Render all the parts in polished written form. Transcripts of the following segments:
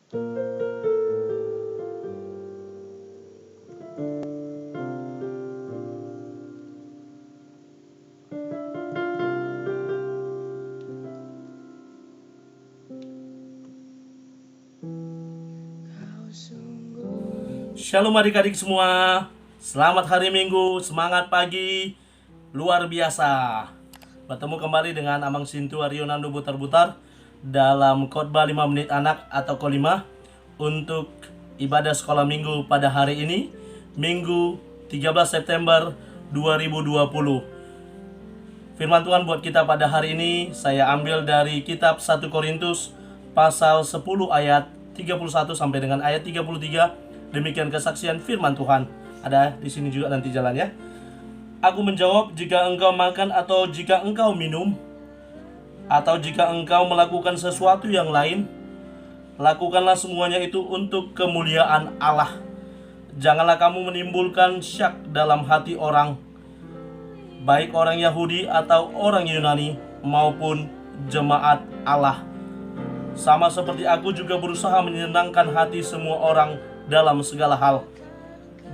Shalom adik-adik semua, selamat hari Minggu, semangat pagi, luar biasa. Bertemu kembali dengan Amang Sintu Arionando Butar-Butar dalam khotbah 5 menit anak atau Ko5 untuk ibadah sekolah minggu pada hari ini, Minggu 13 September 2020. Firman Tuhan buat kita pada hari ini saya ambil dari kitab 1 Korintus pasal 10 ayat 31 sampai dengan ayat 33. Demikian kesaksian firman Tuhan. Ada di sini juga nanti jalannya. Aku menjawab, jika engkau makan atau jika engkau minum atau jika engkau melakukan sesuatu yang lain, lakukanlah semuanya itu untuk kemuliaan Allah. Janganlah kamu menimbulkan syak dalam hati orang, baik orang Yahudi atau orang Yunani maupun jemaat Allah. Sama seperti aku juga berusaha menyenangkan hati semua orang dalam segala hal,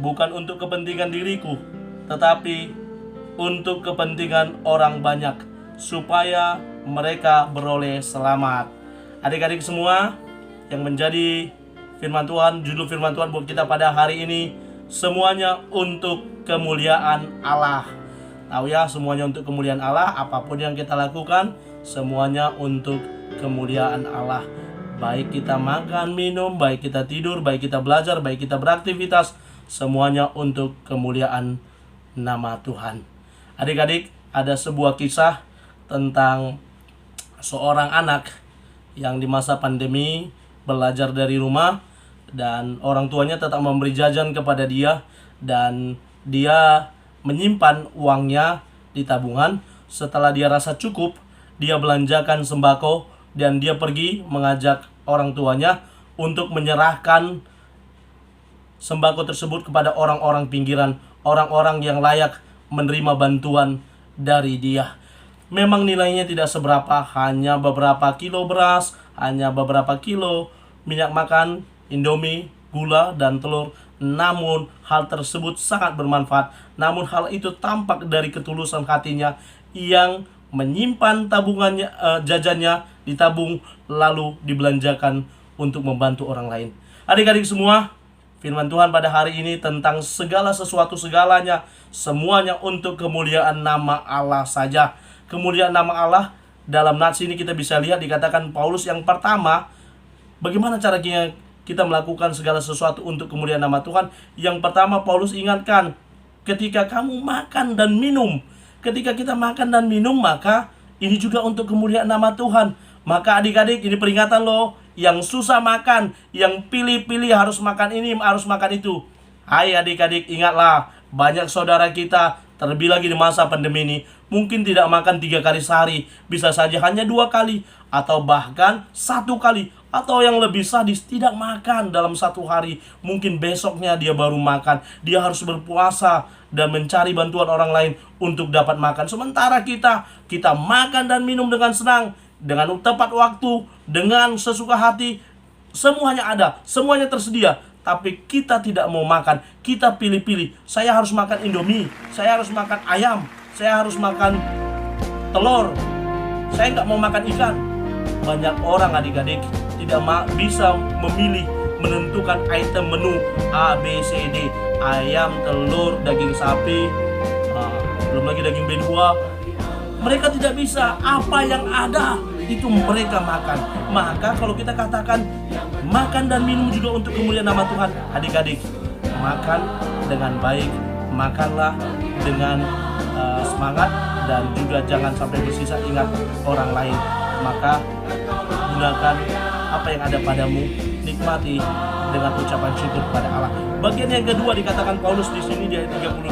bukan untuk kepentingan diriku, tetapi untuk kepentingan orang banyak, supaya mereka beroleh selamat. Adik-adik semua yang menjadi firman Tuhan, judul firman Tuhan buat kita pada hari ini, semuanya untuk kemuliaan Allah. Tahu ya, semuanya untuk kemuliaan Allah. Apapun yang kita lakukan, semuanya untuk kemuliaan Allah. Baik kita makan, minum, baik kita tidur, baik kita belajar, baik kita beraktivitas, semuanya untuk kemuliaan nama Tuhan. Adik-adik, ada sebuah kisah tentang seorang anak yang di masa pandemi belajar dari rumah, dan orang tuanya tetap memberi jajan kepada dia, dan dia menyimpan uangnya di tabungan. Setelah dia rasa cukup, dia belanjakan sembako, dan dia pergi mengajak orang tuanya untuk menyerahkan sembako tersebut kepada orang-orang pinggiran, orang-orang yang layak menerima bantuan dari dia. Memang nilainya tidak seberapa, hanya beberapa kilo beras, hanya beberapa kilo minyak makan, Indomie, gula, dan telur. Namun hal tersebut sangat bermanfaat. Namun hal itu tampak dari ketulusan hatinya yang menyimpan tabungannya, jajannya ditabung lalu dibelanjakan untuk membantu orang lain. Adik-adik semua, firman Tuhan pada hari ini tentang segala sesuatu, segalanya, semuanya untuk kemuliaan nama Allah saja. Kemuliaan nama Allah, dalam nats ini kita bisa lihat dikatakan Paulus yang pertama, bagaimana caranya kita melakukan segala sesuatu untuk kemuliaan nama Tuhan. Yang pertama Paulus ingatkan, ketika kamu makan dan minum. Ketika kita makan dan minum, maka ini juga untuk kemuliaan nama Tuhan. Maka adik-adik, ini peringatan loh, yang susah makan, yang pilih-pilih harus makan ini, harus makan itu. Hai adik-adik, ingatlah, banyak saudara kita, terlebih lagi di masa pandemi ini, mungkin tidak makan 3 kali sehari, bisa saja hanya 2 kali, atau bahkan 1 kali, atau yang lebih sadis, tidak makan dalam 1 hari. Mungkin besoknya dia baru makan, dia harus berpuasa dan mencari bantuan orang lain untuk dapat makan. Sementara kita makan dan minum dengan senang, dengan tepat waktu, dengan sesuka hati, semuanya ada, semuanya tersedia. Tapi kita tidak mau makan, kita pilih-pilih. Saya harus makan Indomie, saya harus makan ayam, saya harus makan telur, saya nggak mau makan ikan. Banyak orang adik-adik tidak bisa memilih, menentukan item menu A, B, C, D. Ayam, telur, daging sapi, belum lagi daging B2. Mereka tidak bisa, apa yang ada itu mereka makan. Maka kalau kita katakan makan dan minum juga untuk kemuliaan nama Tuhan, adik-adik, makan dengan baik, makanlah dengan semangat, dan juga jangan sampai bersisa ingat orang lain. Maka gunakan apa yang ada padamu, nikmati dengan ucapan syukur kepada Allah. Bagian yang kedua dikatakan Paulus di sini di ayat 32,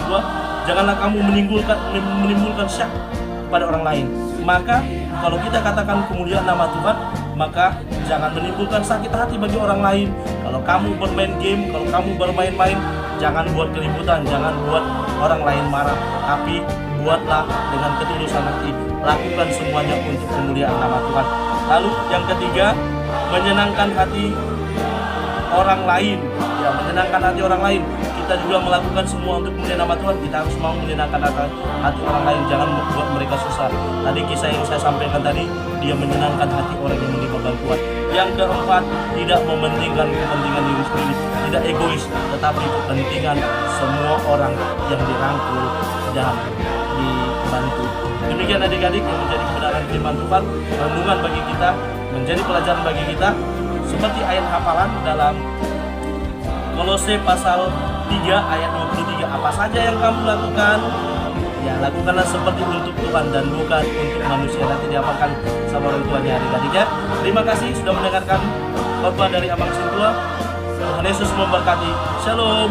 janganlah kamu menimbulkan syak pada orang lain. Maka kalau kita katakan kemuliaan nama Tuhan, maka jangan menimbulkan sakit hati bagi orang lain. Kalau kamu bermain game, kalau kamu bermain-main, jangan buat keributan, jangan buat orang lain marah, tapi buatlah dengan ketulusan hati. Lakukan semuanya untuk kemuliaan nama Tuhan. Lalu yang ketiga, menyenangkan hati orang lain, ya menyenangkan hati orang lain. Kita juga melakukan semua untuk kemuliaan nama Tuhan. Kita harus mau menyenangkan hati orang lain, jangan membuat mereka susah. Tadi kisah yang saya sampaikan tadi, dia menyenangkan hati orang yang menerima bantuan. Yang keempat, tidak mementingkan kepentingan diri sendiri, tidak egois, tetapi kepentingan semua orang yang dirangkul dan dibantu. Demikian adik-adik yang menjadi kebenaran firman Tuhan, renungan bagi kita, menjadi pelajaran bagi kita, seperti ayat hafalan dalam Kolose pasal 3 ayat 23. Apa saja yang kamu lakukan, ya lakukanlah seperti untuk Tuhan dan bukan untuk manusia. Nanti diapakan sama orang tuanya adik-adik ya. Terima kasih sudah mendengarkan khotbah dari Abang Sintua. Tuhan Yesus memberkati. Shalom.